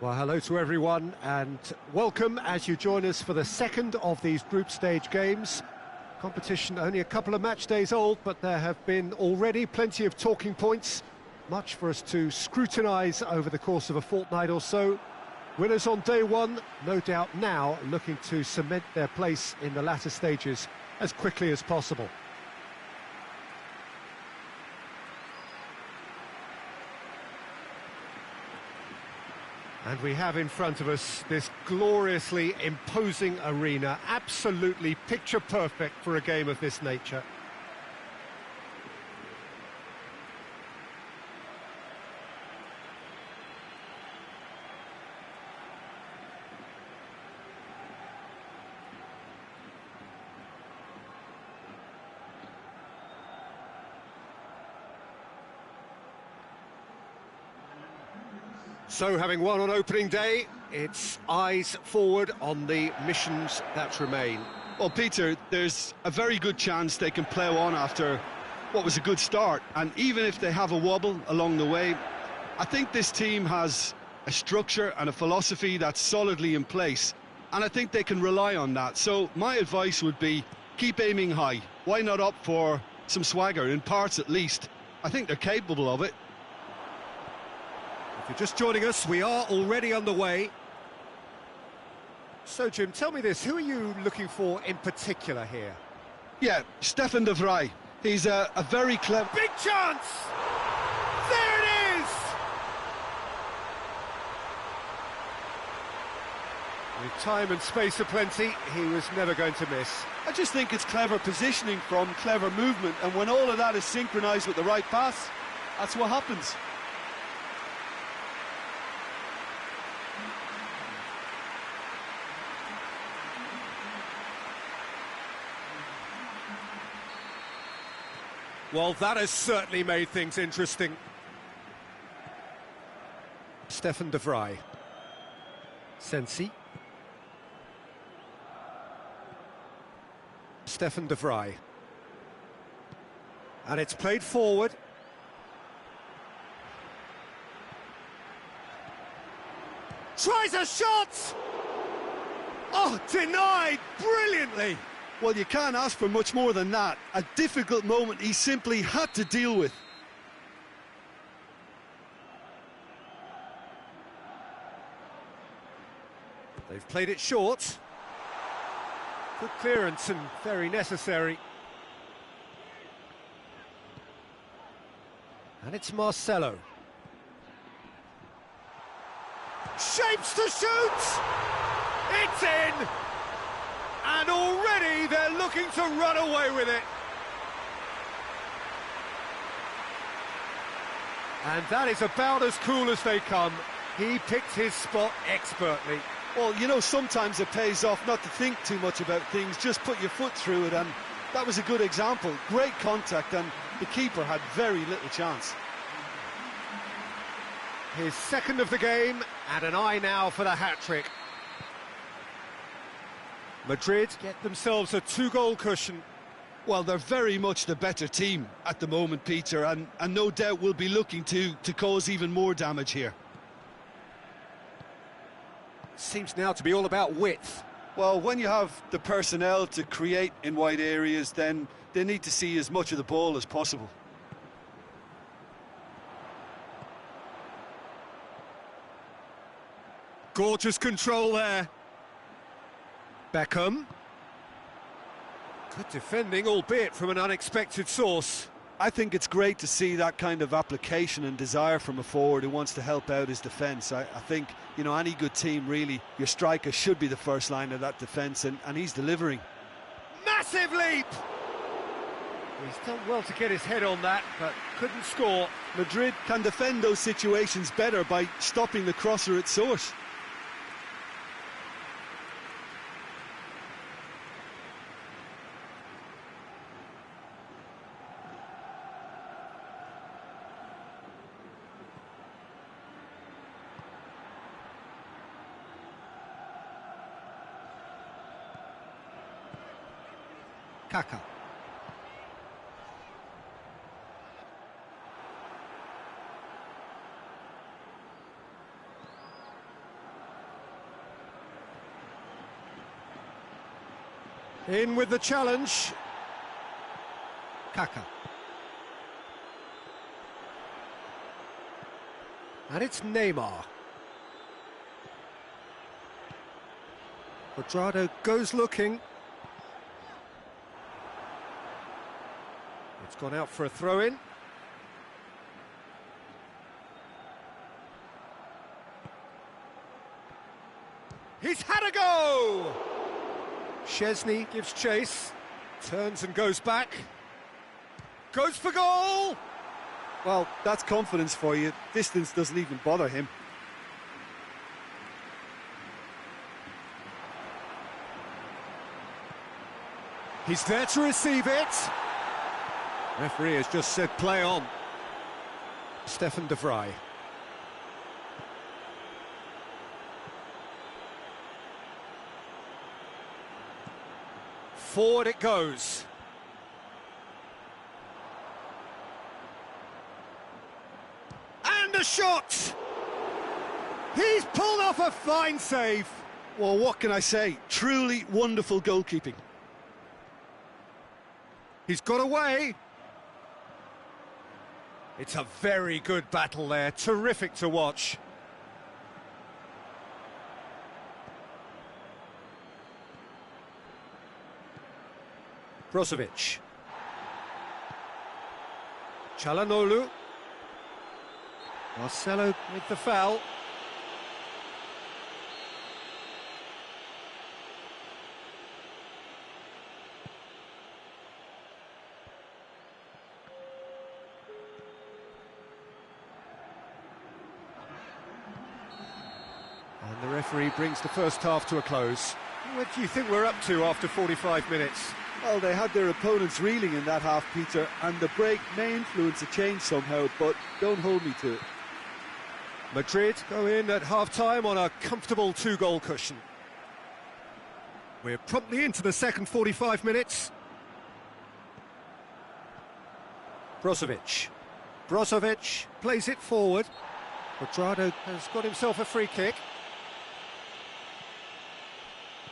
Well, hello to everyone and welcome as you join us for the second of these group stage games. Competition only a couple of match days old, but there have been already plenty of talking points, much for us to scrutinise over the course of a fortnight or so. Winners on day one, no doubt now looking to cement their place in the latter stages as quickly as possible. And we have in front of us this gloriously imposing arena, absolutely picture perfect for a game of this nature. So, having won on opening day, it's eyes forward on the missions that remain. Well, Peter, there's a very good chance they can plough on after what was a good start. And even if they have a wobble along the way, I think this team has a structure and a philosophy that's solidly in place. And I think they can rely on that. So my advice would be, keep aiming high. Why not opt for some swagger, in parts at least? I think they're capable of it. If you're just joining us, we are already underway. So, Jim, tell me this, who are you looking for in particular here? Yeah, Stefan de Vrij. He's a very clever... Big chance! There it is! With time and space aplenty, he was never going to miss. I just think it's clever positioning from clever movement, and when all of that is synchronised with the right pass, that's what happens. Well, that has certainly made things interesting. Stefan de Vrij. Sensi. Stefan de Vrij. And it's played forward. Tries a shot! Oh, denied brilliantly! Well, you can't ask for much more than that. A difficult moment he simply had to deal with. They've played it short. Good clearance and very necessary. And it's Marcelo. Shapes to shoot! It's in! And already they're looking to run away with it. And that is about as cool as they come. He picked his spot expertly. Well, you know, sometimes it pays off not to think too much about things, just put your foot through it, and that was a good example. Great contact, and the keeper had very little chance. His second of the game, and an eye now for the hat-trick. Madrid get themselves a two-goal cushion. Well, they're very much the better team at the moment, Peter, and no doubt will be looking to cause even more damage here. Seems now to be all about width. Well, when you have the personnel to create in wide areas, then they need to see as much of the ball as possible. Gorgeous control there. Beckham. Good defending, albeit from an unexpected source. I think it's great to see that kind of application and desire from a forward who wants to help out his defence. I think, you know, any good team, really, your striker should be the first line of that defence, and he's delivering. Massive leap! He's done well to get his head on that, but couldn't score. Madrid can defend those situations better by stopping the crosser at source. Kaka. In with the challenge. Kaka. And it's Neymar. Cuadrado goes looking. It's gone out for a throw-in. He's had a go! Szczesny gives chase, turns and goes back. Goes for goal! Well, that's confidence for you. Distance doesn't even bother him. He's there to receive it. Referee has just said play on. Stefan de Vrij. Forward it goes. And a shot! He's pulled off a fine save. Well, what can I say? Truly wonderful goalkeeping. He's got away. It's a very good battle there. Terrific to watch. Brozovic. Çalhanoğlu. Marcelo with the foul. And the referee brings the first half to a close. What do you think we're up to after 45 minutes? Well, they had their opponents reeling in that half, Peter, and the break may influence a change somehow, but don't hold me to it. Madrid go in at half-time on a comfortable two-goal cushion. We're promptly into the second 45 minutes. Brozovic. Brozovic plays it forward. Cuadrado has got himself a free kick.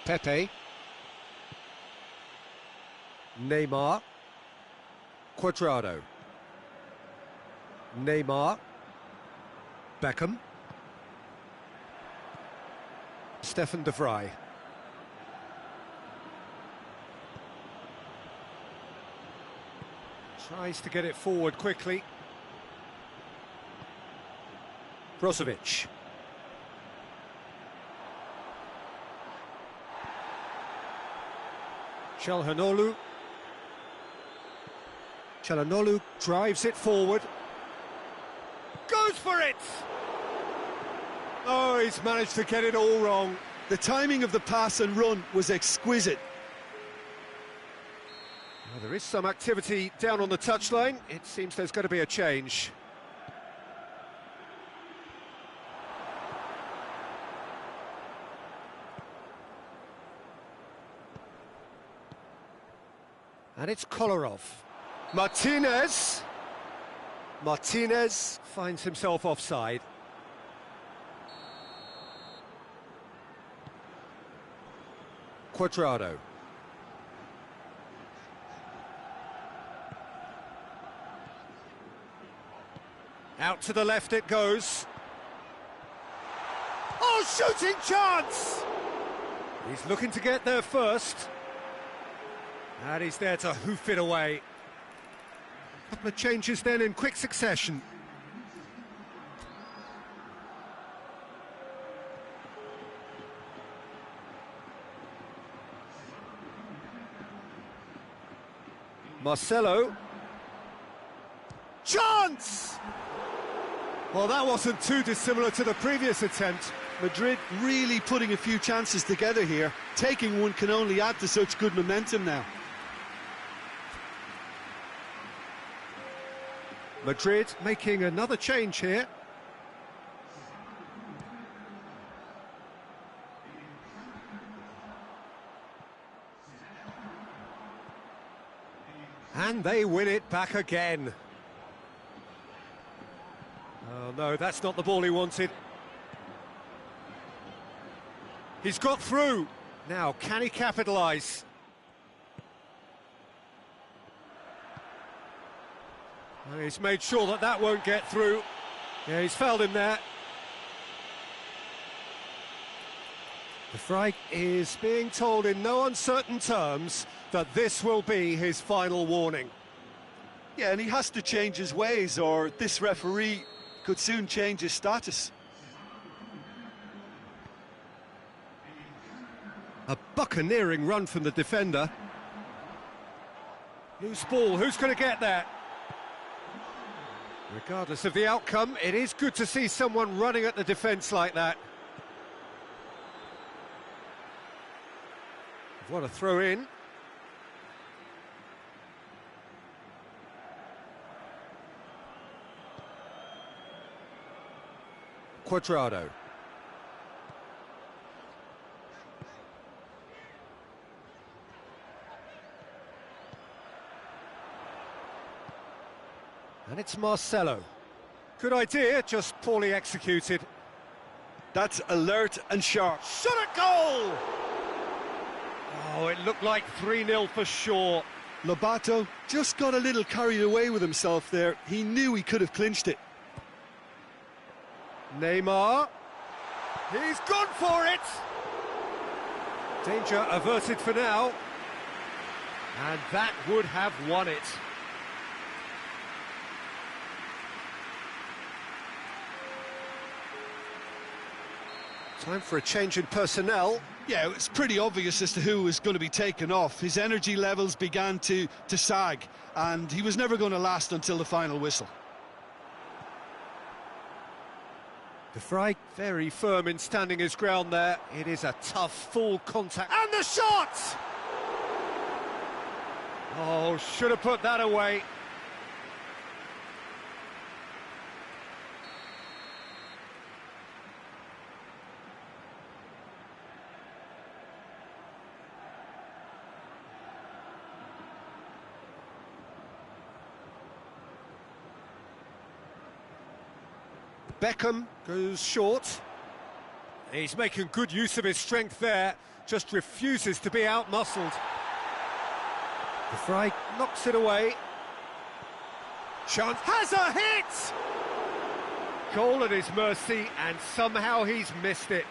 Pepe. Neymar. Cuadrado. Neymar. Beckham. Stefan de Vrij. Tries to get it forward quickly. Brozovic. Çalhanoğlu. Çalhanoğlu drives it forward. Goes for it! Oh, he's managed to get it all wrong. The timing of the pass and run was exquisite. Well, there is some activity down on the touchline. It seems there's going to be a change. And it's Kolarov. Martinez. Martinez finds himself offside. Cuadrado. Out to the left it goes. Oh, shooting chance! He's looking to get there first. And he's there to hoof it away. A couple of changes then in quick succession. Marcelo. Chance! Well, that wasn't too dissimilar to the previous attempt. Madrid really putting a few chances together here. Taking one can only add to such good momentum now. Madrid making another change here. And they win it back again. Oh no, that's not the ball he wanted. He's got through. Now, can he capitalise? And he's made sure that that won't get through. Yeah, he's fouled him there. The Frey is being told in no uncertain terms that this will be his final warning. Yeah, and he has to change his ways, or this referee could soon change his status. A buccaneering run from the defender. Loose ball, who's going to get that? Regardless of the outcome, it is good to see someone running at the defence like that. What a throw in. Cuadrado. And it's Marcelo. Good idea, just poorly executed. That's alert and sharp. Shot at goal! Oh, it looked like 3-0 for sure. Lobato just got a little carried away with himself there. He knew he could have clinched it. Neymar. He's gone for it! Danger averted for now. And that would have won it. Time for a change in personnel. Yeah, it's pretty obvious as to who was going to be taken off. His energy levels began to sag, and he was never going to last until the final whistle. De Vrij very firm in standing his ground there. It is a tough, full contact. And the shot! Oh, should have put that away. Beckham goes short. He's making good use of his strength there, just refuses to be out-muscled. De Vrij knocks it away. Chance has a hit! Goal at his mercy, and somehow he's missed it.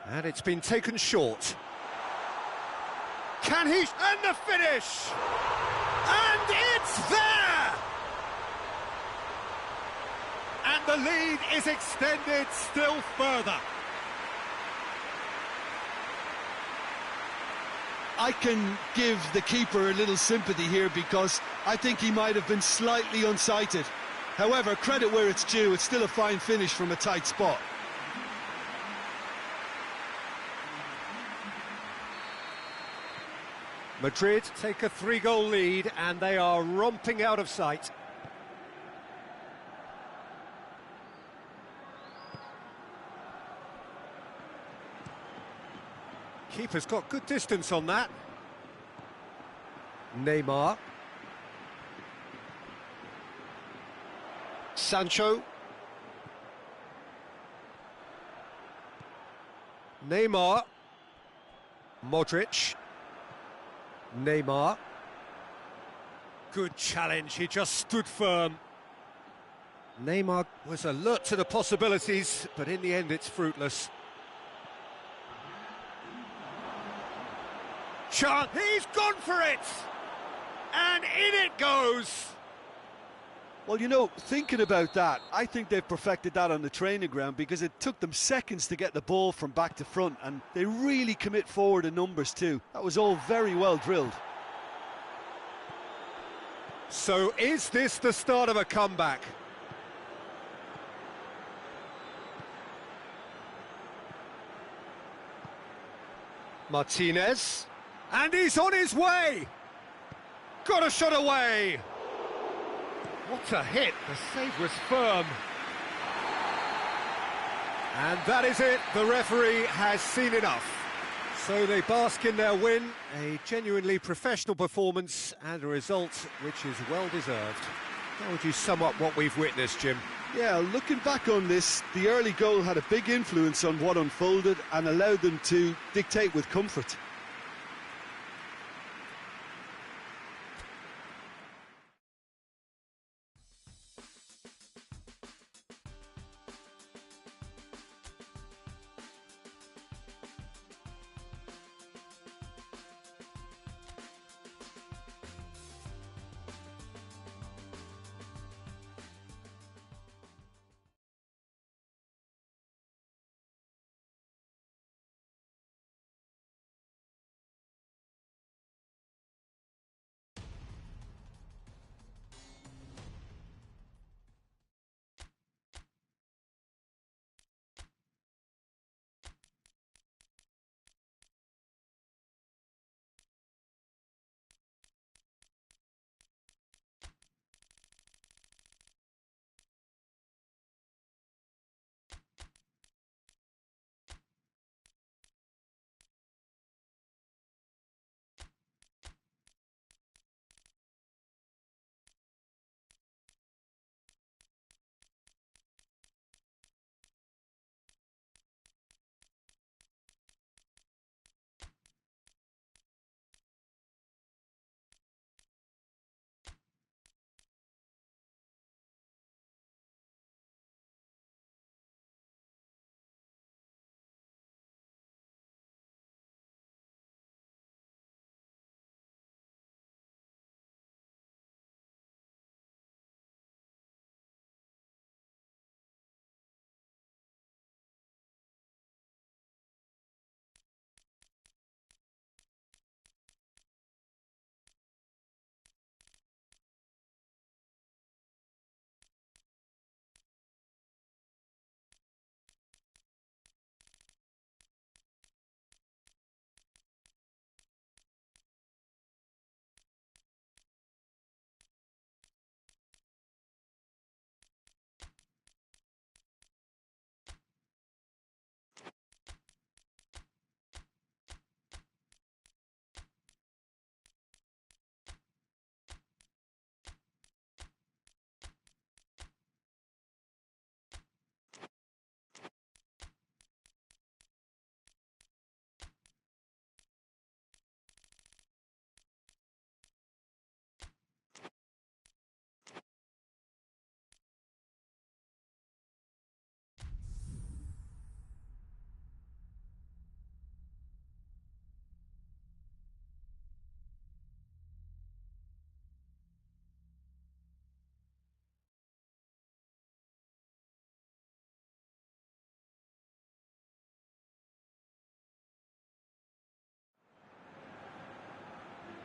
And it's been taken short. Can he? And the finish! And it's there! And the lead is extended still further. I can give the keeper a little sympathy here because I think he might have been slightly unsighted. However, credit where it's due, it's still a fine finish from a tight spot. Madrid take a 3-goal lead and they are romping out of sight. Keeper's got good distance on that. Neymar. Sancho. Neymar. Modric. Neymar. Good challenge, he just stood firm. Neymar was alert to the possibilities, but in the end it's fruitless. Chance, he's gone for it! And in it goes! Well, you know, thinking about that, I think they've perfected that on the training ground because it took them seconds to get the ball from back to front, and they really commit forward in numbers too. That was all very well drilled. So is this the start of a comeback? Martinez, and he's on his way! Got a shot away! What a hit, the save was firm. And that is it, the referee has seen enough. So they bask in their win, a genuinely professional performance and a result which is well deserved. How would you sum up what we've witnessed, Jim? Yeah, looking back on this, the early goal had a big influence on what unfolded and allowed them to dictate with comfort.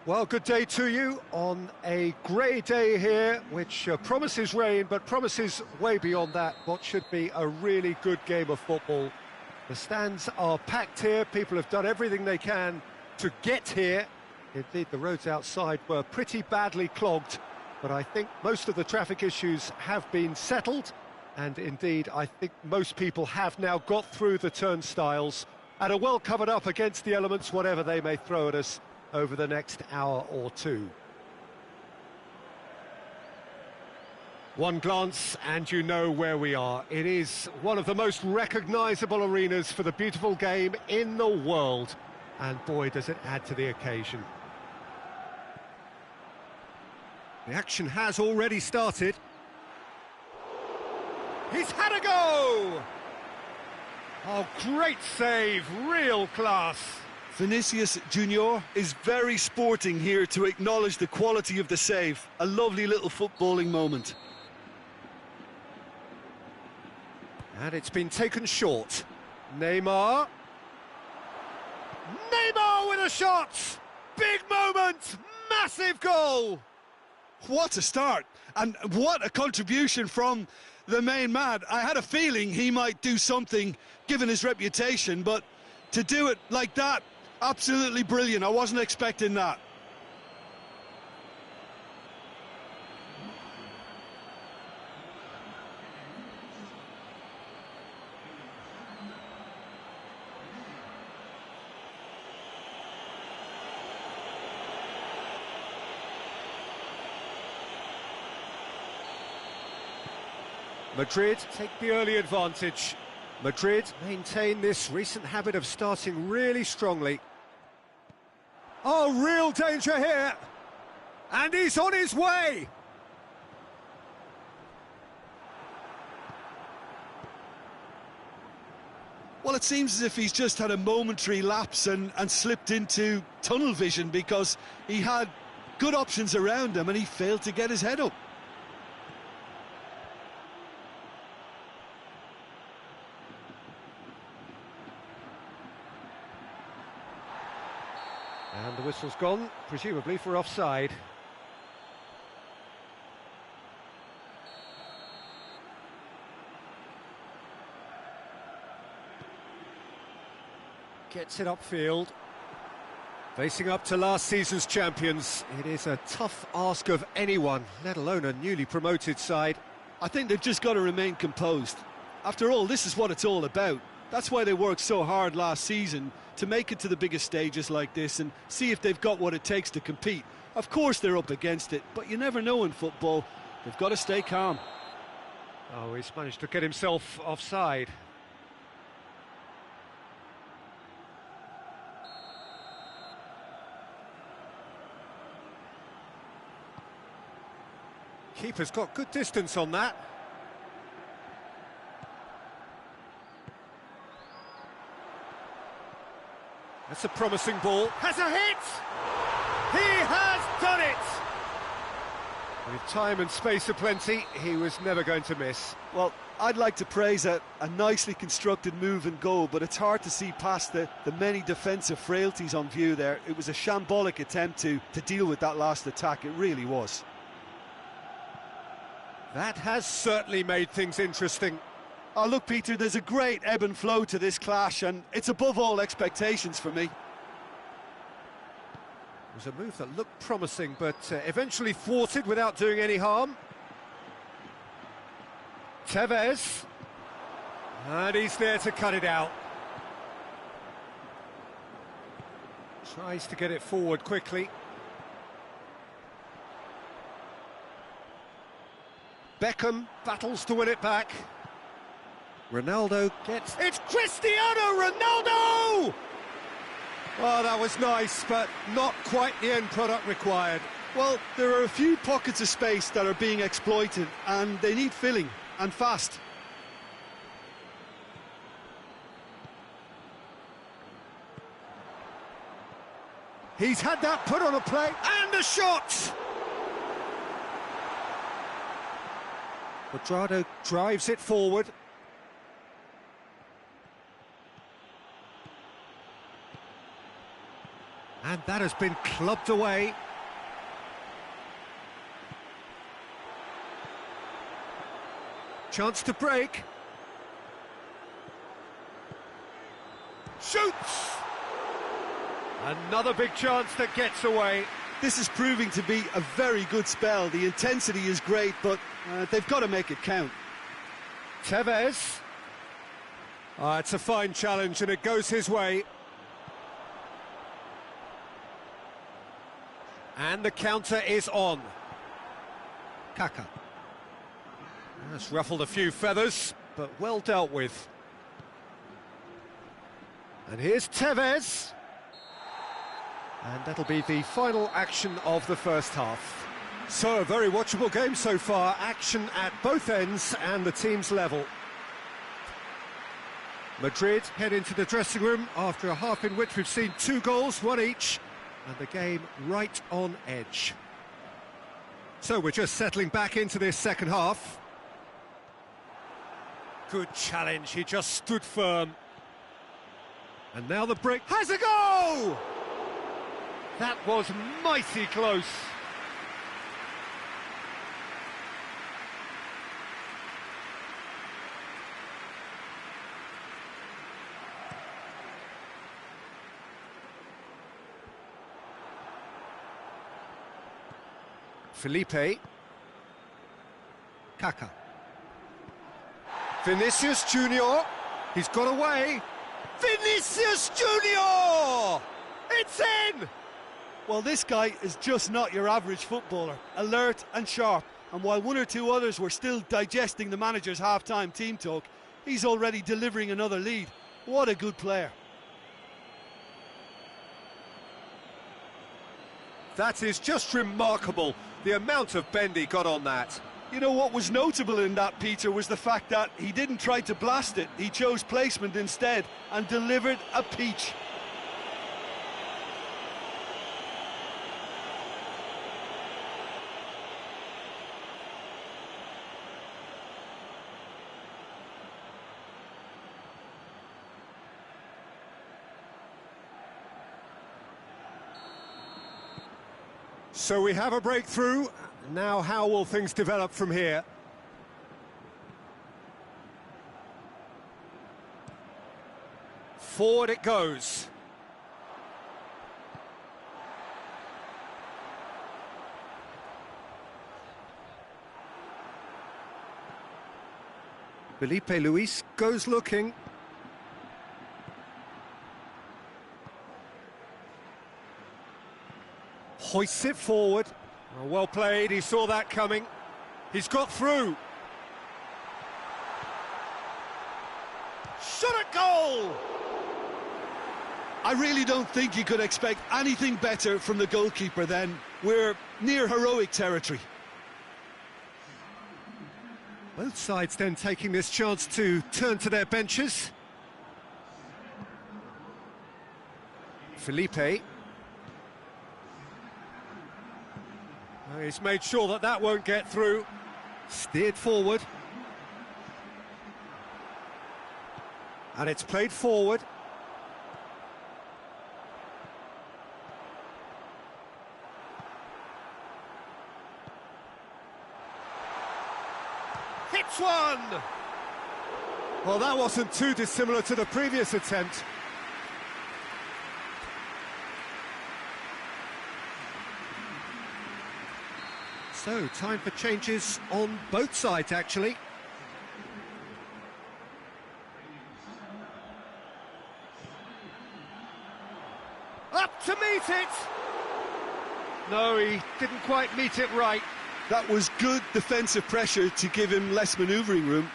Well, good day to you on a grey day here, which promises rain, but promises way beyond that what should be a really good game of football. The stands are packed here, people have done everything they can to get here. Indeed, the roads outside were pretty badly clogged, but I think most of the traffic issues have been settled, and indeed, I think most people have now got through the turnstiles and are well covered up against the elements, whatever they may throw at us over the next hour or two. One glance and you know where we are. It is one of the most recognisable arenas for the beautiful game in the world, and boy does it add to the occasion. The action has already started. He's had a go! Oh, great save, real class. Vinicius Junior is very sporting here to acknowledge the quality of the save. A lovely little footballing moment. And it's been taken short. Neymar. Neymar with a shot! Big moment! Massive goal! What a start, and what a contribution from the main man. I had a feeling he might do something given his reputation, but to do it like that, absolutely brilliant. I wasn't expecting that. Madrid take the early advantage. Madrid maintain this recent habit of starting really strongly. Oh, real danger here! And he's on his way! Well, it seems as if he's just had a momentary lapse and slipped into tunnel vision, because he had good options around him and he failed to get his head up. And the whistle's gone, presumably for offside. Gets it upfield. Facing up to last season's champions, it is a tough ask of anyone, let alone a newly promoted side. I think they've just got to remain composed. After all, this is what it's all about. That's why they worked so hard last season, to make it to the biggest stages like this and see if they've got what it takes to compete. Of course they're up against it, but you never know in football. They've got to stay calm. Oh, he's managed to get himself offside. Keeper's got good distance on that. That's a promising ball. Has a hit! He has done it! With time and space aplenty, he was never going to miss. Well, I'd like to praise a nicely constructed move and goal, but it's hard to see past the many defensive frailties on view there. It was a shambolic attempt to deal with that last attack, it really was. That has certainly made things interesting. Oh, look, Peter, there's a great ebb and flow to this clash, and it's above all expectations for me. It was a move that looked promising, but eventually thwarted without doing any harm. Tevez. And he's there to cut it out. Tries to get it forward quickly. Beckham battles to win it back. Ronaldo gets... It's Cristiano Ronaldo! Oh, that was nice, but not quite the end product required. Well, there are a few pockets of space that are being exploited, and they need filling, and fast. He's had that put on a plate, and a shot! Quadrado drives it forward. And that has been clubbed away. Chance to break. Shoots! Another big chance that gets away. This is proving to be a very good spell. The intensity is great, but they've got to make it count. Tevez. It's a fine challenge, and it goes his way. And the counter is on. Kaka. That's ruffled a few feathers, but well dealt with. And here's Tevez. And that'll be the final action of the first half. So, a very watchable game so far. Action at both ends and the team's level. Madrid head into the dressing room after a half in which we've seen 2 goals, 1 each, and the game right on edge. So we're just settling back into this second half. Good challenge, he just stood firm. And now the break has a go! That was mighty close. Felipe. Kaka. Vinicius Junior. He's got away. Vinicius Junior! It's in! Well, this guy is just not your average footballer, alert and sharp. And while one or two others were still digesting the manager's half-time team talk, he's already delivering another lead. What a good player. That is just remarkable, the amount of bend he got on that. You know, what was notable in that, Peter, was the fact that he didn't try to blast it. He chose placement instead and delivered a peach. So we have a breakthrough. Now how will things develop from here? Forward it goes. Felipe Luis goes looking. Hoists it forward. Oh, well played, he saw that coming. He's got through. Shot at goal! I really don't think you could expect anything better from the goalkeeper then. We're near heroic territory. Both sides then taking this chance to turn to their benches. Felipe. He's made sure that that won't get through. Steered forward. And it's played forward. Hits one! Well, that wasn't too dissimilar to the previous attempt. So, time for changes on both sides, actually. Up to meet it! No, he didn't quite meet it right. That was good defensive pressure to give him less manoeuvring room.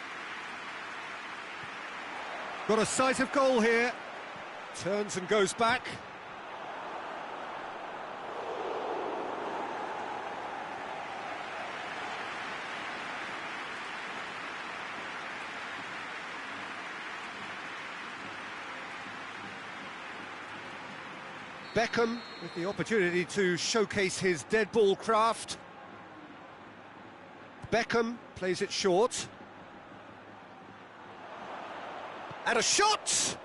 Got a sight of goal here. Turns and goes back. Beckham with the opportunity to showcase his dead ball craft. Beckham plays it short. And a shot!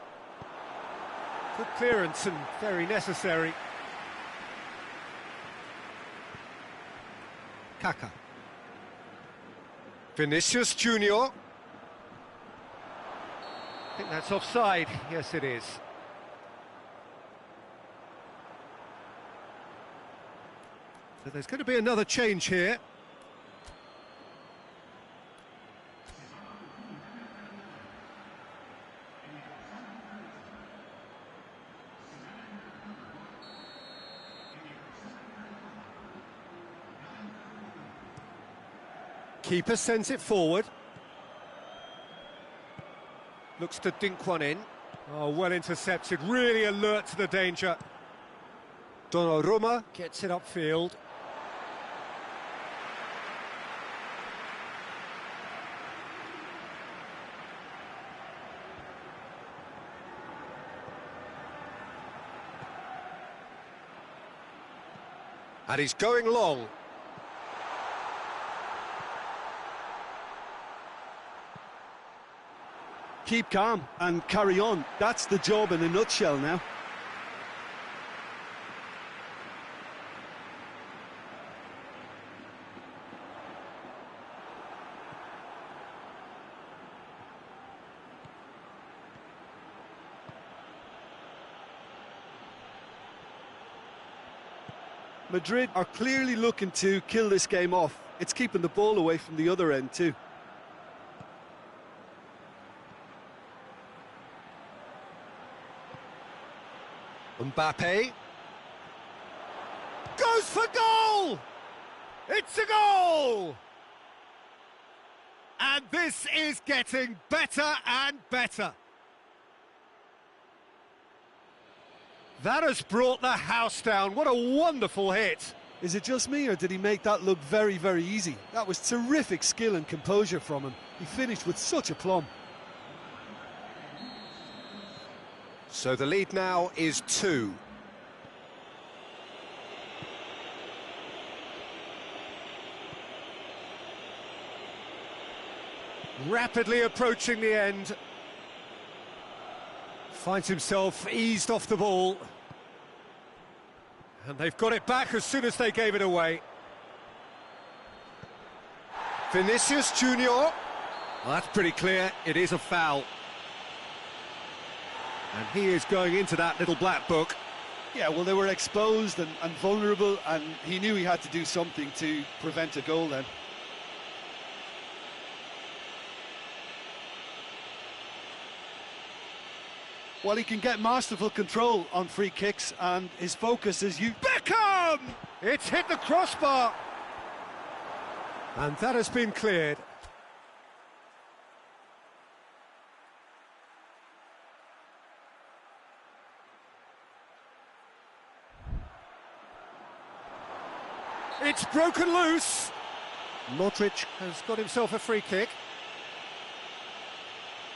Good clearance and very necessary. Kaka. Vinicius Junior. I think that's offside. Yes, it is. So there's going to be another change here. Keeper sends it forward. Looks to dink one in. Oh, well intercepted, really alert to the danger. Donnarumma gets it upfield. And he's going long. Keep calm and carry on. That's the job in a nutshell now. Madrid are clearly looking to kill this game off. It's keeping the ball away from the other end too. Mbappe. Goes for goal! It's a goal! And this is getting better and better. That has brought the house down. What a wonderful hit. Is it just me, or did he make that look very, very easy? That was terrific skill and composure from him. He finished with such aplomb. So the lead now is 2. Rapidly approaching the end. Finds himself eased off the ball. And they've got it back as soon as they gave it away. Vinicius Junior. Well, that's pretty clear. It is a foul. And he is going into that little black book. Yeah, well, they were exposed and vulnerable, and he knew he had to do something to prevent a goal then. Well, he can get masterful control on free kicks, and his focus is Beckham! It's hit the crossbar. And that has been cleared. It's broken loose. Modric has got himself a free kick.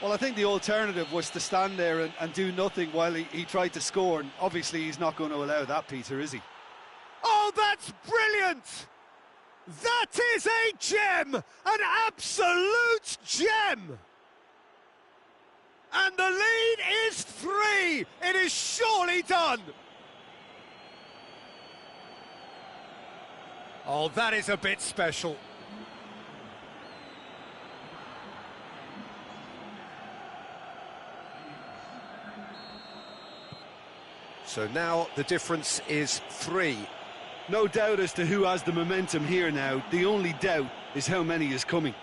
Well, I think the alternative was to stand there and do nothing while he tried to score, and obviously he's not going to allow that, Peter, is he? Oh, that's brilliant! That is a gem! An absolute gem! And the lead is 3! It is surely done! Oh, that is a bit special. So now the difference is 3. No doubt as to who has the momentum here now. The only doubt is how many is coming.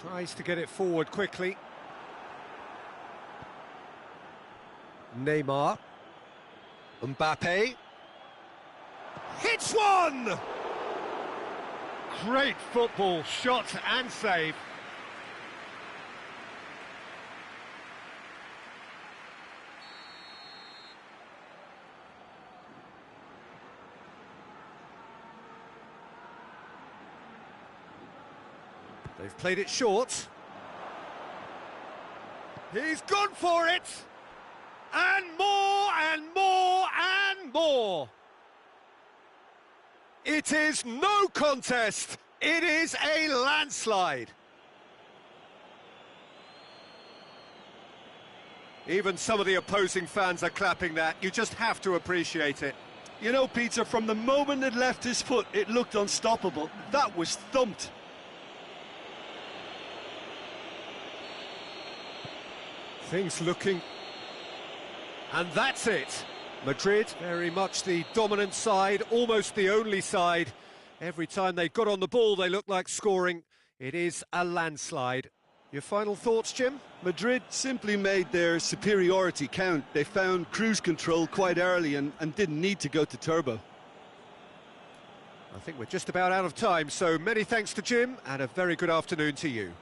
Tries to get it forward quickly. Neymar. Mbappe. Hits one! Great football, shot and save. They've played it short. He's gone for it! And more and more and more! It is no contest, it is a landslide. Even some of the opposing fans are clapping that. You just have to appreciate it. You know, Peter, from the moment it left his foot, it looked unstoppable. That was thumped. Things looking... And that's it. Madrid, very much the dominant side, almost the only side. Every time they got on the ball, they looked like scoring. It is a landslide. Your final thoughts, Jim? Madrid simply made their superiority count. They found cruise control quite early and didn't need to go to turbo. I think we're just about out of time, so many thanks to Jim, and a very good afternoon to you.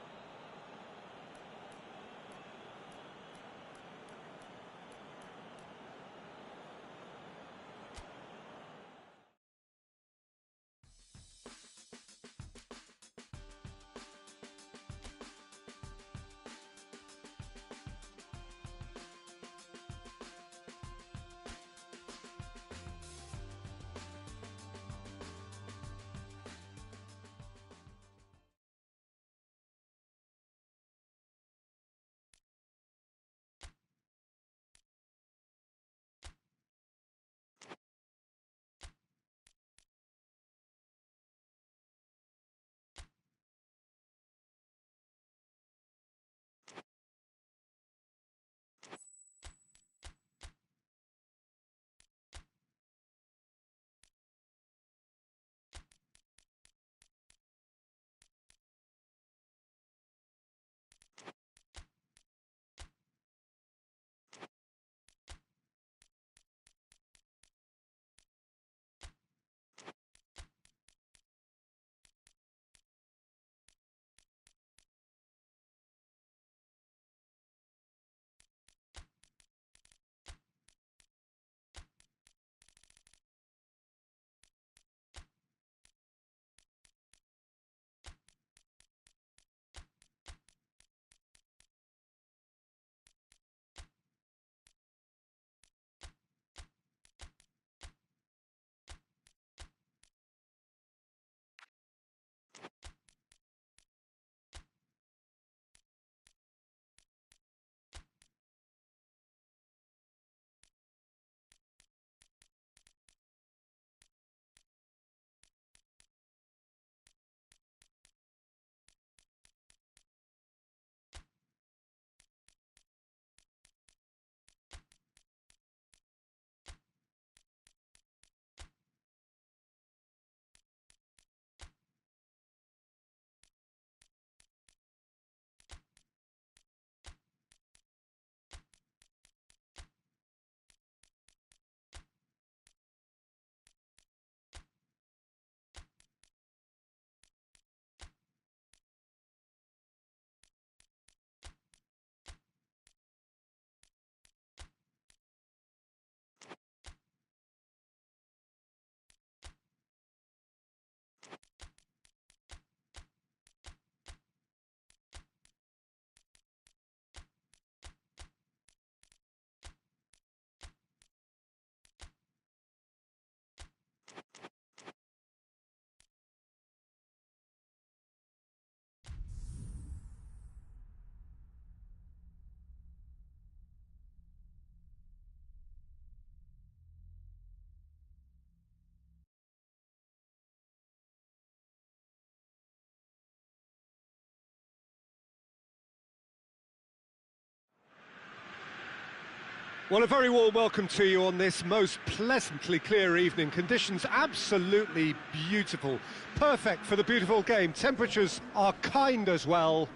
Well, a very warm welcome to you on this most pleasantly clear evening. Conditions absolutely beautiful. Perfect for the beautiful game. Temperatures are kind as well.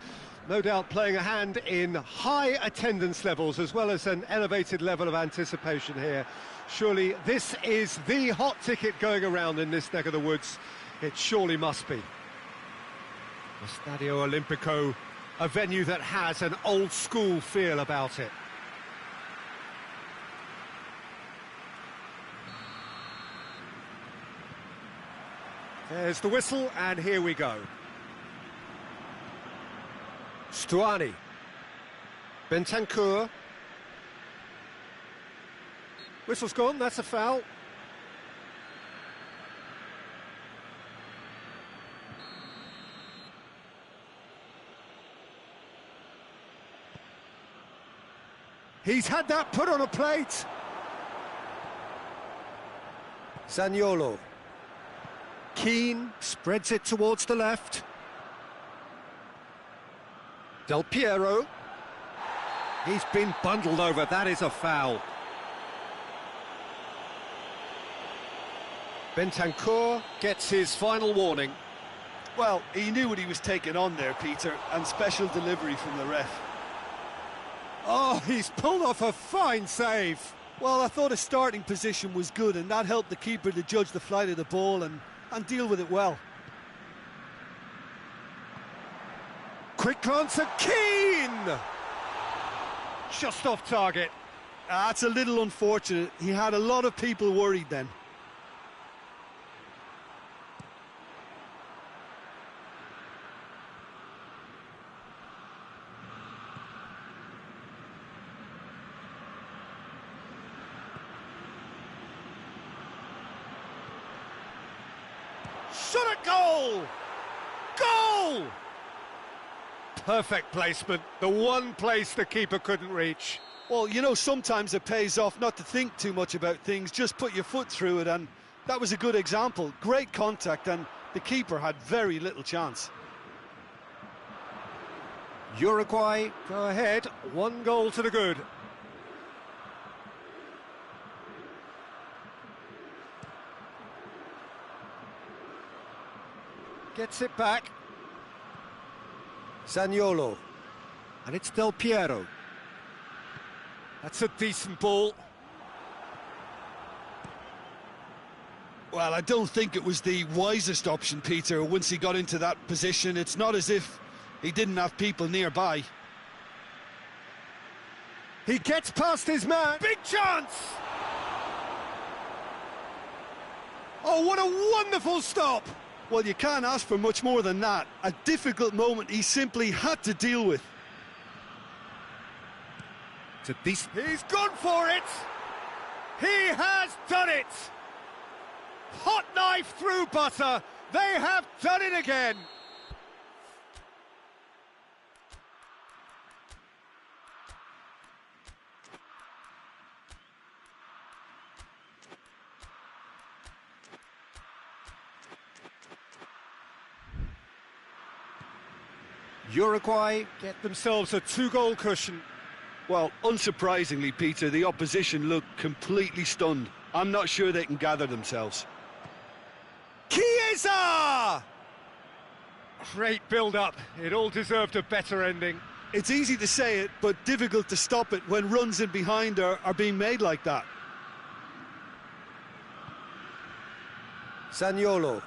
No doubt playing a hand in high attendance levels as well as an elevated level of anticipation here. Surely this is the hot ticket going around in this neck of the woods. It surely must be. Estadio Olimpico, a venue that has an old school feel about it. There's the whistle, and here we go. Stuani. Bentancur. Whistle's gone, that's a foul. He's had that put on a plate. Zaniolo. Keane spreads it towards the left. Del Piero. He's been bundled over, that is a foul. Bentancur gets his final warning. Well, he knew what he was taking on there, Peter, and special delivery from the ref. Oh, he's pulled off a fine save. Well, I thought his starting position was good, and that helped the keeper to judge the flight of the ball and deal with it well. Quick glance at Keane! Just off target. That's a little unfortunate. He had a lot of people worried then. Shot at goal! Goal! Perfect placement, the one place the keeper couldn't reach. Well, you know, sometimes it pays off not to think too much about things, just put your foot through it, and that was a good example. Great contact, and the keeper had very little chance. Uruguay go ahead, 1 goal to the good. Gets it back. Zaniolo. And it's Del Piero. That's a decent ball. Well, I don't think it was the wisest option, Peter, once he got into that position. It's not as if he didn't have people nearby. He gets past his man. Big chance! Oh, what a wonderful stop! Well, you can't ask for much more than that. A difficult moment he simply had to deal with. It's a decent... He's gone for it! He has done it! Hot knife through butter. They have done it again. Uruguay get themselves a 2-goal cushion. Well, unsurprisingly, Peter, the opposition looked completely stunned. I'm not sure they can gather themselves. Chiesa! Great build-up. It all deserved a better ending. It's easy to say it, but difficult to stop it when runs in behind are being made like that. Zaniolo.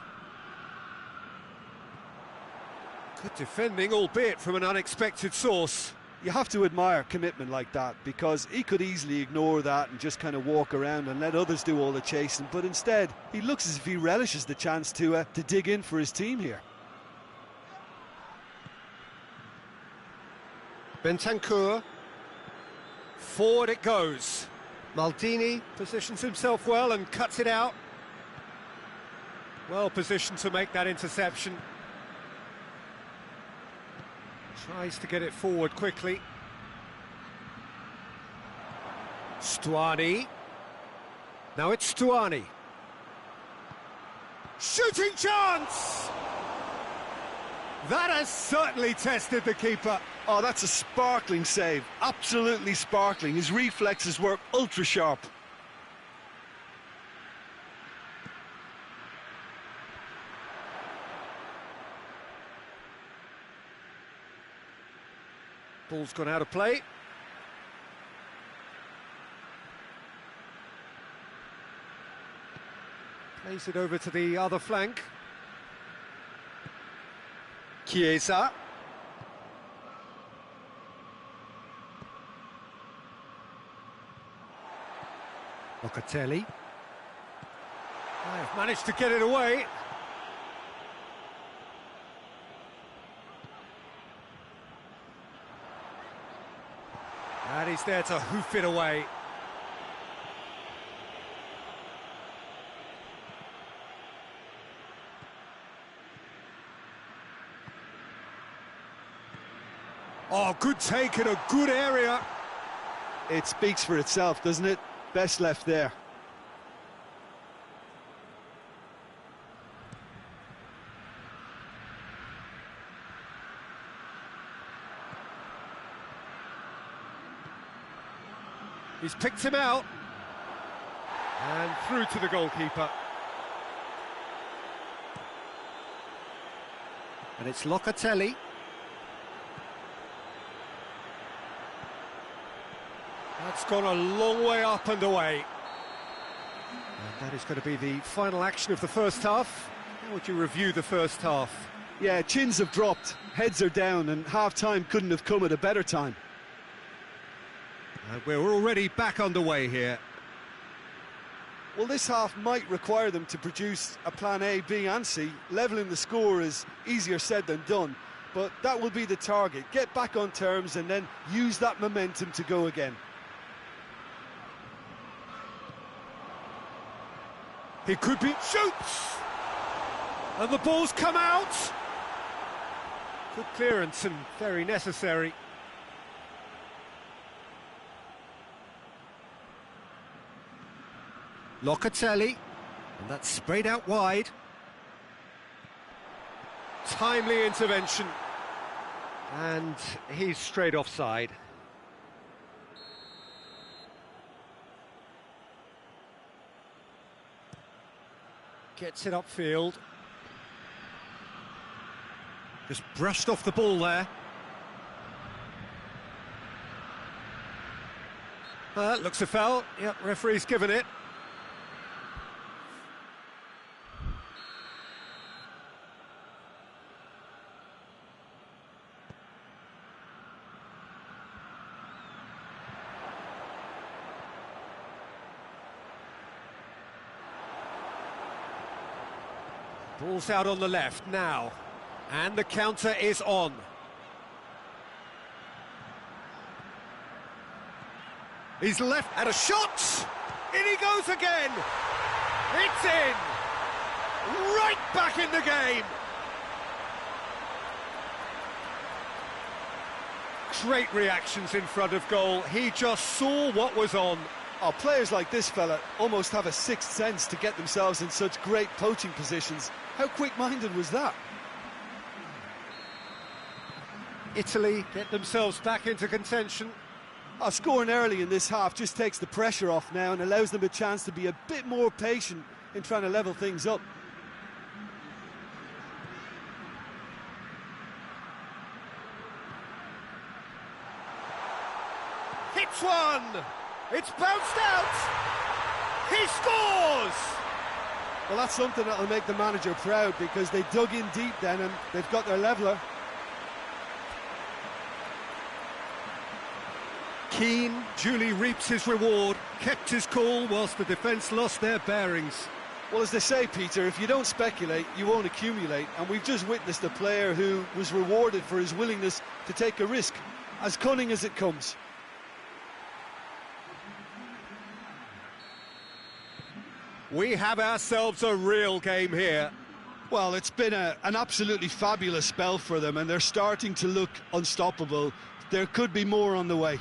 Good defending, albeit from an unexpected source. You have to admire commitment like that, because he could easily ignore that and just kind of walk around and let others do all the chasing, but instead he looks as if he relishes the chance to dig in for his team here. Bentancur. Forward it goes. Maldini positions himself well and cuts it out. Well positioned to make that interception. Tries to get it forward quickly. Stuani. Now it's Stuani. Shooting chance! That has certainly tested the keeper. Oh, that's a sparkling save. Absolutely sparkling. His reflexes were ultra sharp. Ball's gone out of play. Plays it over to the other flank. Chiesa. Locatelli. They've managed to get it away. And he's there to hoof it away. Oh, good take in a good area. It speaks for itself, doesn't it? Best left there. He's picked him out. And through to the goalkeeper. And it's Locatelli. That's gone a long way up and away. And that is going to be the final action of the first half. How would you review the first half? Yeah, chins have dropped, heads are down, and half-time couldn't have come at a better time. And we're already back underway here. Well, this half might require them to produce a plan A, B and C. Levelling the score is easier said than done, but that will be the target. Get back on terms and then use that momentum to go again. He could be... shoots! And the ball's come out! Good clearance and very necessary. Locatelli, and that's sprayed out wide. Timely intervention. And he's straight offside. Gets it upfield. Just brushed off the ball there. Looks a foul. Yep, referee's given it. Ball's out on the left now, and the counter is on. He's left at a shot! In he goes again! It's in! Right back in the game! Great reactions in front of goal. He just saw what was on. Oh, players like this fella almost have a sixth sense to get themselves in such great poaching positions. How quick-minded was that? Italy get themselves back into contention. Scoring early in this half just takes the pressure off now and allows them a chance to be a bit more patient in trying to level things up. Hits one! It's bounced out! He scores! Well, that's something that'll make the manager proud because they dug in deep then and they've got their leveller. Keane duly reaps his reward, kept his cool whilst the defence lost their bearings. Well, as they say, Peter, if you don't speculate, you won't accumulate. And we've just witnessed a player who was rewarded for his willingness to take a risk, as cunning as it comes. We have ourselves a real game here. Well, it's been an absolutely fabulous spell for them, and they're starting to look unstoppable. There could be more on the way.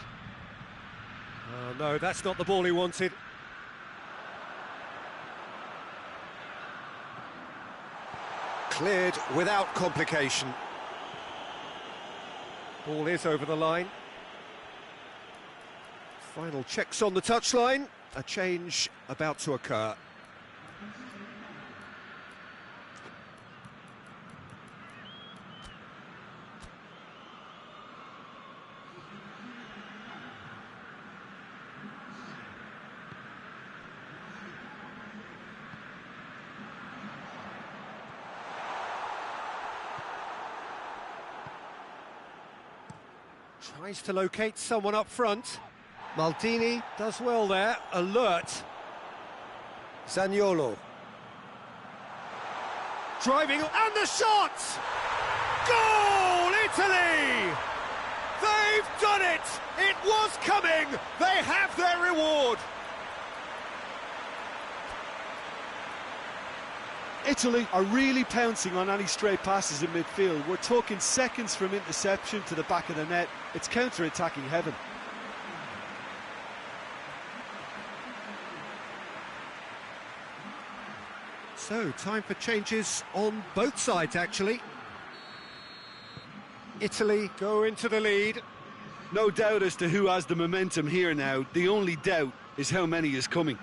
Oh, no, that's not the ball he wanted. Cleared without complication. Ball is over the line. Final checks on the touchline. A change about to occur. Tries to locate someone up front. Maldini does well there, alert. Zaniolo. Driving, and the shot! Goal, Italy! They've done it! It was coming! They have their reward! Italy are really pouncing on any stray passes in midfield. We're talking seconds from interception to the back of the net. It's counter-attacking heaven. So, time for changes on both sides, actually. Italy go into the lead. No doubt as to who has the momentum here now. The only doubt is how many is coming.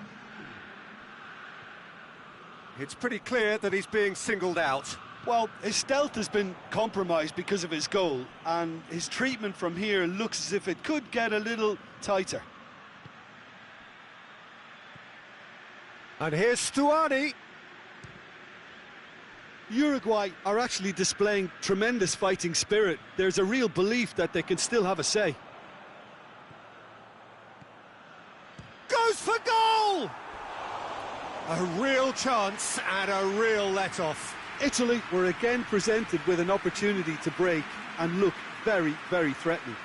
It's pretty clear that he's being singled out. Well, his stealth has been compromised because of his goal, and his treatment from here looks as if it could get a little tighter. And here's Stuani. Uruguay are actually displaying tremendous fighting spirit. There's a real belief that they can still have a say. Goes for goal! A real chance and a real let-off. Italy were again presented with an opportunity to break and look very, very threatening.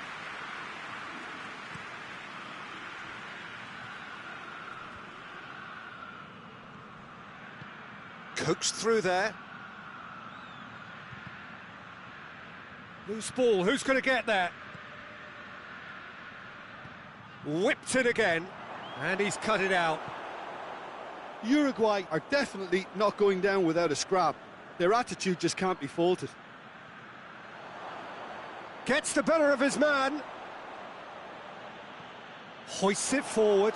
Coaxed through there. Loose ball, who's going to get there? Whipped it again, and he's cut it out. Uruguay are definitely not going down without a scrap. Their attitude just can't be faulted. Gets the better of his man. Hoists it forward.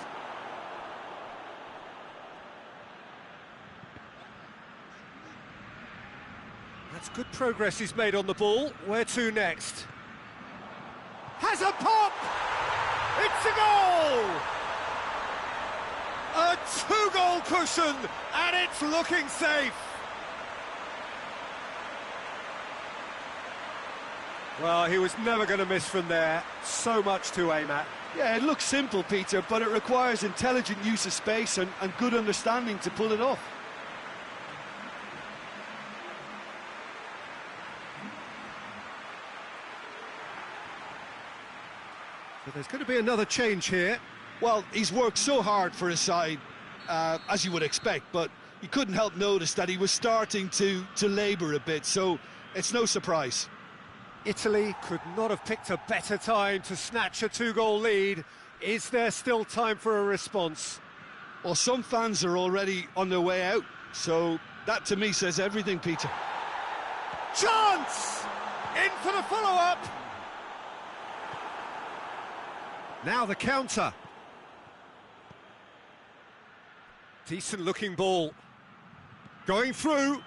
That's good progress he's made on the ball. Where to next? Has a pop! It's a goal! A two-goal cushion, and it's looking safe. Well, he was never going to miss from there. So much to aim at. Yeah, it looks simple, Peter, but it requires intelligent use of space and good understanding to pull it off. So there's going to be another change here. Well, he's worked so hard for his side, as you would expect, but you couldn't help notice that he was starting to labour a bit, so it's no surprise. Italy could not have picked a better time to snatch a two-goal lead. Is there still time for a response? Well, some fans are already on their way out, so that to me says everything, Peter. Chance! In for the follow-up! Now the counter. Decent-looking ball. Going through.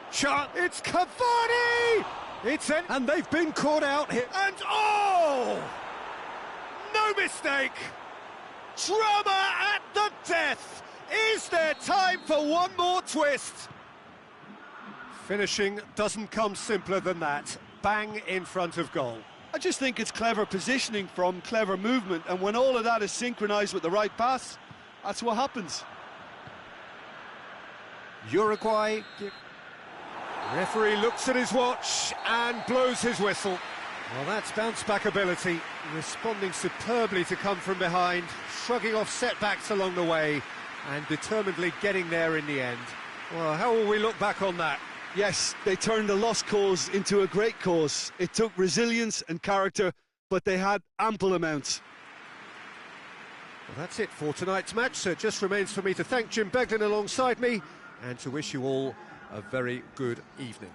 Shot. It's Cavani! It's in, and they've been caught out here. And oh! No mistake! Drama at the death! Is there time for one more twist? Finishing doesn't come simpler than that. Bang in front of goal. I just think it's clever positioning from clever movement, and when all of that is synchronised with the right pass, that's what happens. Uruguay. Referee looks at his watch and blows his whistle. Well, that's bounce-back ability, responding superbly to come from behind, shrugging off setbacks along the way, and determinedly getting there in the end. Well, how will we look back on that? Yes, they turned a lost cause into a great cause. It took resilience and character, but they had ample amounts. Well, that's it for tonight's match, so it just remains for me to thank Jim Beglin alongside me and to wish you all a very good evening.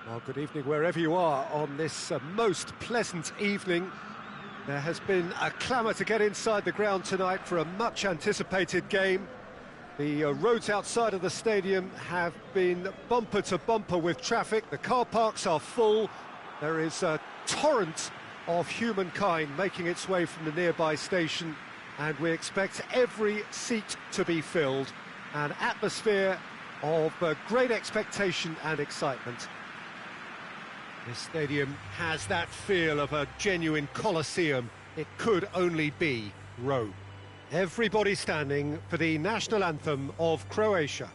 Well, good evening wherever you are on this most pleasant evening. There has been a clamour to get inside the ground tonight for a much-anticipated game. The roads outside of the stadium have been bumper to bumper with traffic. The car parks are full. There is a torrent of humankind making its way from the nearby station, and we expect every seat to be filled. An atmosphere of great expectation and excitement. This stadium has that feel of a genuine Colosseum. It could only be Rome. Everybody standing for the national anthem of Croatia.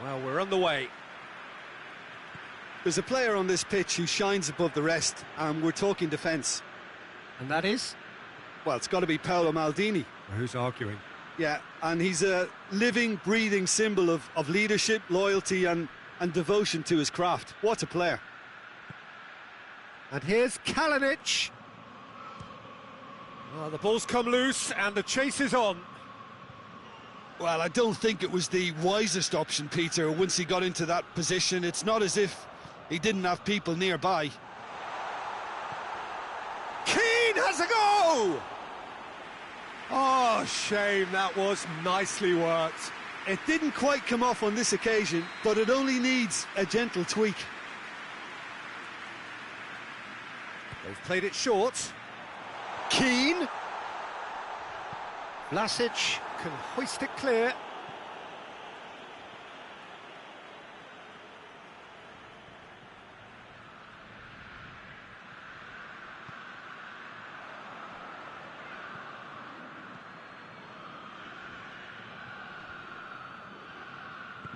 Well, we're on the way. There's a player on this pitch who shines above the rest, and we're talking defence. And that is? Well, it's got to be Paolo Maldini. Who's arguing? Yeah, and he's a living, breathing symbol of leadership, loyalty and devotion to his craft. What a player. And here's Kalinic. Well, the ball's come loose and the chase is on. Well, I don't think it was the wisest option, Peter, once he got into that position. It's not as if he didn't have people nearby. Keane has a go! Oh, shame, that was nicely worked. It didn't quite come off on this occasion, but it only needs a gentle tweak. They've played it short. Keane. Vlasic can hoist it clear.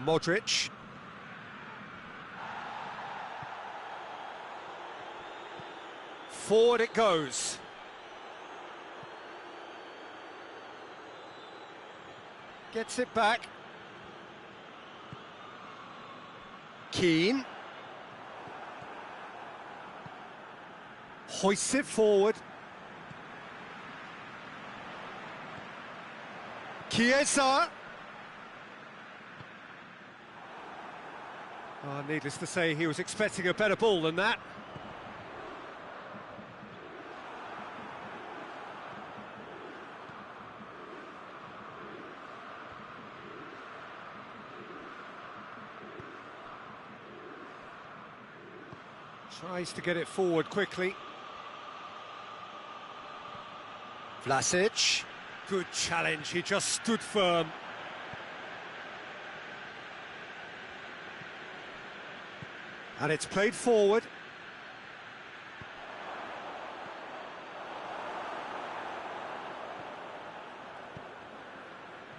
Modric. Forward it goes. Gets it back. Keane. Hoists it forward. Chiesa. Oh, needless to say, he was expecting a better ball than that. Tries to get it forward quickly. Vlasic. Good challenge, he just stood firm. And it's played forward.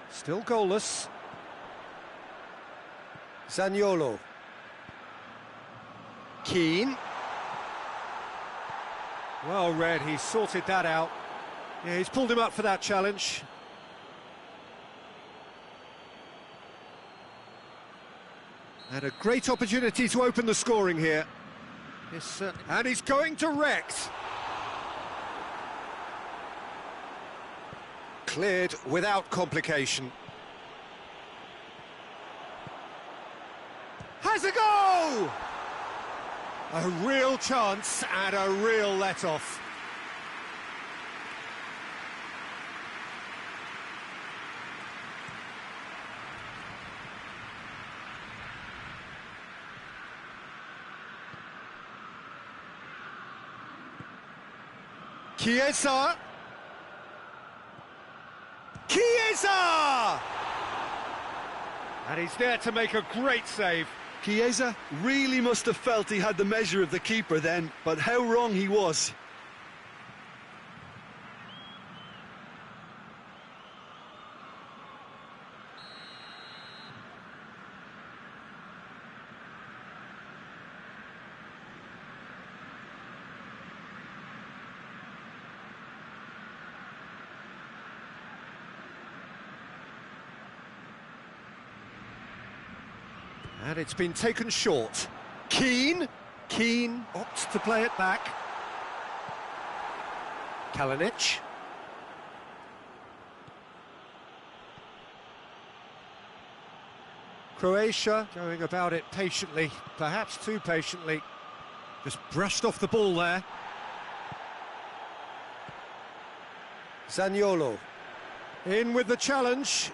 Still goalless. Zaniolo. Keane. Well read, he sorted that out. Yeah, he's pulled him up for that challenge. And a great opportunity to open the scoring here. And he's going direct. Cleared without complication. Has a go! A real chance and a real let-off. Chiesa! Chiesa! And he's there to make a great save. Chiesa really must have felt he had the measure of the keeper then, but how wrong he was. And it's been taken short. Keane. Keane opts to play it back. Kalinic. Croatia going about it patiently, perhaps too patiently. Just brushed off the ball there. Zaniolo. In with the challenge.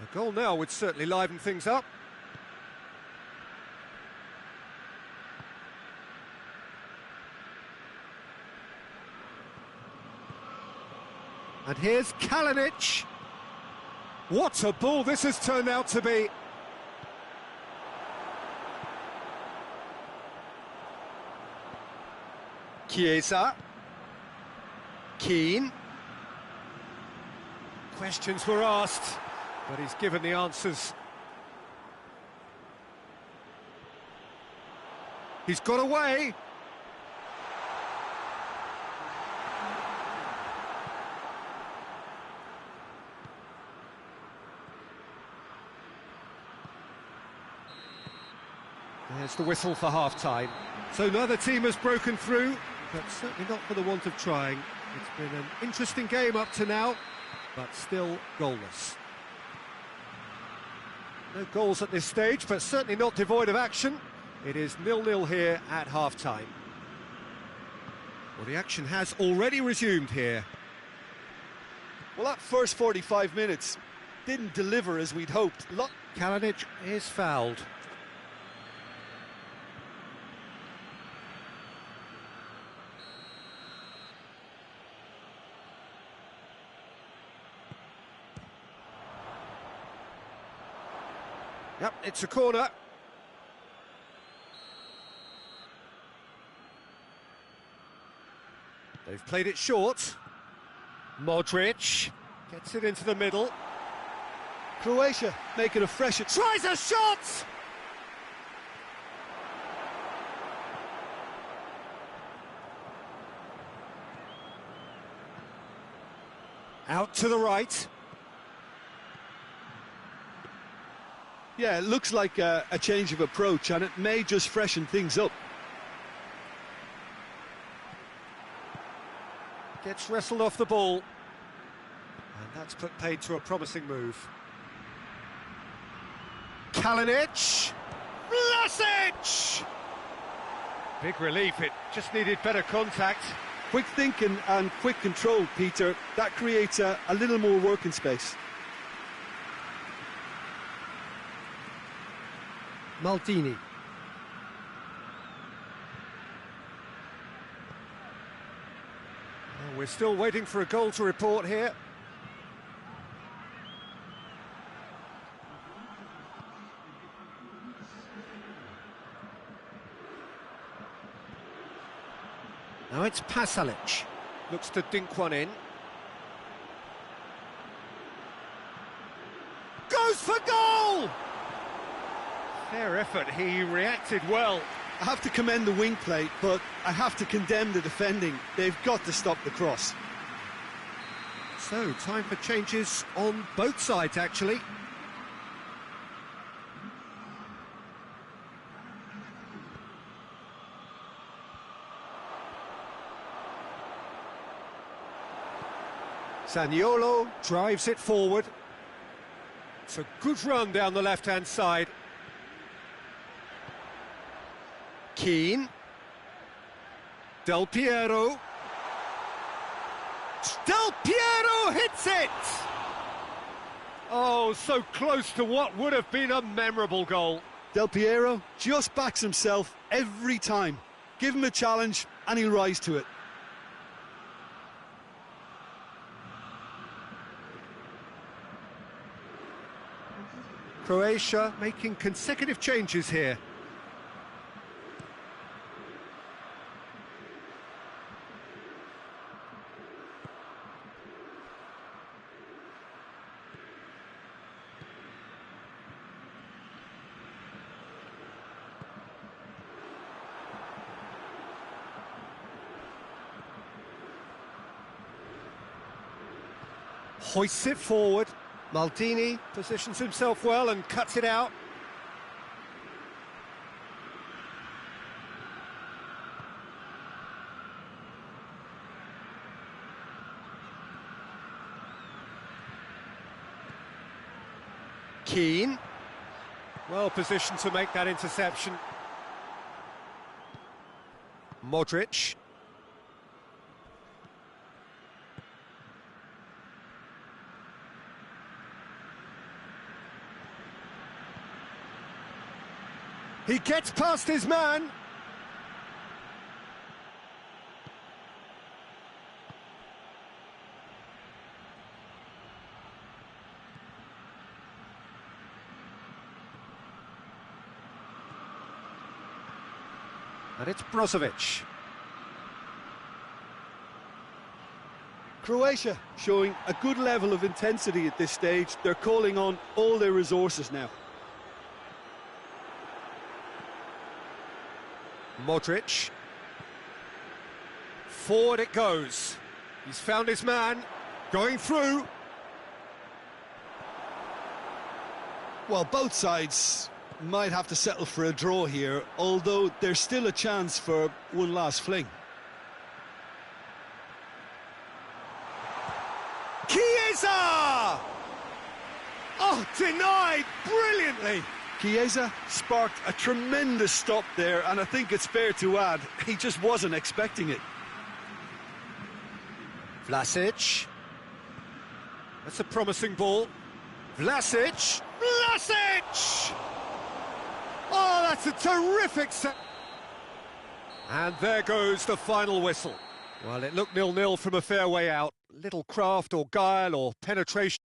A goal now would certainly liven things up. And here's Kalinic. What a ball this has turned out to be. Chiesa. Keane. Questions were asked, but he's given the answers. He's got away. There's the whistle for half-time. So neither team has broken through, but certainly not for the want of trying. It's been an interesting game up to now, but still goalless. No goals at this stage, but certainly not devoid of action. It is 0-0 here at half-time. Well, the action has already resumed here. Well, that first 45 minutes didn't deliver as we'd hoped. Kalinic is fouled. Yep, it's a corner. They've played it short. Modric gets it into the middle. Croatia making a fresh... Tries a shot! Out to the right. Yeah, it looks like a change of approach, and it may just freshen things up. Gets wrestled off the ball. And that's put paid to a promising move. Kalinic! Vlasic! Big relief, it just needed better contact. Quick thinking and quick control, Peter. That creates a little more working space. Maldini. Well, we're still waiting for a goal to report here. Now it's Pasalic. Looks to dink one in. Goes for goal! Fair effort, he reacted well. I have to commend the wing play, but I have to condemn the defending. They've got to stop the cross. So, time for changes on both sides, actually. Zaniolo drives it forward. It's a good run down the left-hand side. Keane. Del Piero. Del Piero hits it! Oh, so close to what would have been a memorable goal. Del Piero just backs himself every time. Give him a challenge and he'll rise to it. Croatia making consecutive changes here. Hoists it forward. Maldini positions himself well and cuts it out. Keane, well positioned to make that interception. Modric. He gets past his man. And it's Brozovic. Croatia showing a good level of intensity at this stage. They're calling on all their resources now. Modric. Forward it goes. He's found his man. Going through. Well, both sides might have to settle for a draw here, although there's still a chance for one last fling. Chiesa! Oh, denied brilliantly. Chiesa sparked a tremendous stop there, and I think it's fair to add, he just wasn't expecting it. Vlasic. That's a promising ball. Vlasic! Vlasic! Oh, that's a terrific set. And there goes the final whistle. Well, it looked 0-0 from a fair way out. Little craft or guile or penetration.